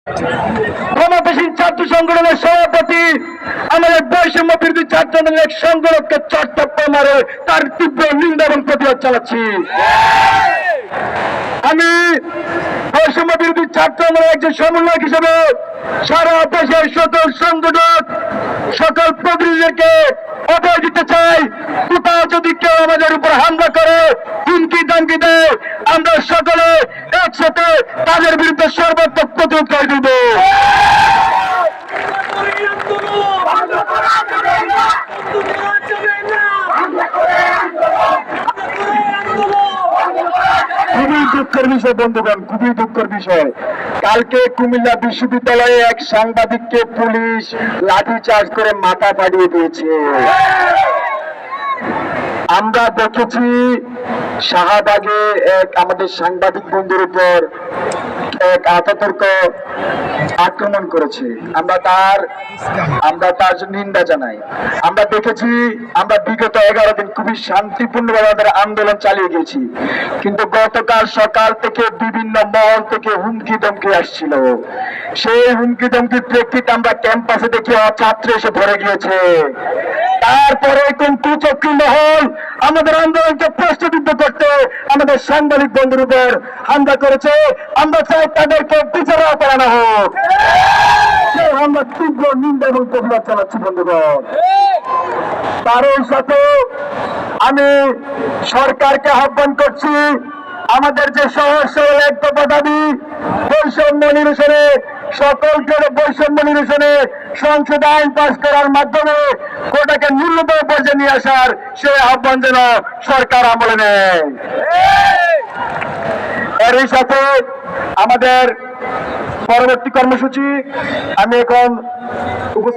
ক্ষমতাসীন ছাত্র সংগঠনের সভাপতি আমাদের বৈষম্য বিরোধী ছাত্র আন্দোলনের এক সংগঠনকে চট্টগ্রাম মারে তার তীব্র নিন্দা এবং প্রতিবাদ চালাচ্ছি। আমি বৈষম্য বিরোধী ছাত্র আন্দোলনের একজন সমন্বয়ক হিসেবে সারা দেশের সকল সংগঠন সকল প্রতিনিধিদেরকে অভয় দিতে চাই, কোথাও যদি কেউ আমাদের উপর হামলা করে হুমকি দামকি দেয়, আমরা সকলে একসাথে তাদের বিরুদ্ধে সর্বাত্মক প্রতিরোধ করে দিব। খুবই দুঃখের বিষয় বন্ধুগণ, খুবই দুঃখের বিষয়। কালকে কুমিল্লা বিশ্ববিদ্যালয়ে এক সাংবাদিককে পুলিশ লাঠিচার্জ করে মাথা ফাটিয়ে দিয়েছে। আমরা দেখেছি শাহবাগে এক আমাদের সাংবাদিক বন্ধুর উপর এক আততায়ীরা আক্রমণ করেছে। আমরা তার নিন্দা জানাই। আমরা দেখেছি, আমরা বিগত 11 দিন খুবই শান্তিপূর্ণভাবে আমাদের আন্দোলন চালিয়ে গেছি, কিন্তু গতকাল সকাল থেকে বিভিন্ন মহল থেকে হুমকি ধমকি আসছিল। সেই হুমকি ধমকির প্রেক্ষিতে আমরা ক্যাম্পাসে দেখি ছাত্র এসে ভরে গিয়েছে। তারপরে কোন কুচক্রী মহল আমাদের আন্দোলনকে প্রশ্নবিদ্ধ করতে আমাদের সাংবাদিক বন্ধুর উপর হামলা করেছে। আমরা চাই তাদেরকে বিচারও করানো হোক। আমরা তীব্র নিন্দা এবং প্রতিবাদ চালাচ্ছি বন্ধুগণ। তার সাথে আমি সরকারকে আহ্বান করছি, আমাদের যে সহজ সরল এক দফা দাবি বৈষম্য নিরসনে, সকলকে বৈষম্য নিরসনে সংসদ আইন পাস করার মাধ্যমে কোটাকে ন্যূনতম পর্যায়ে নিয়ে আসার সেই আহ্বান যেন সরকার আমলে নেয়। এরই সাথে আমাদের পরবর্তী কর্মসূচি আমি এখন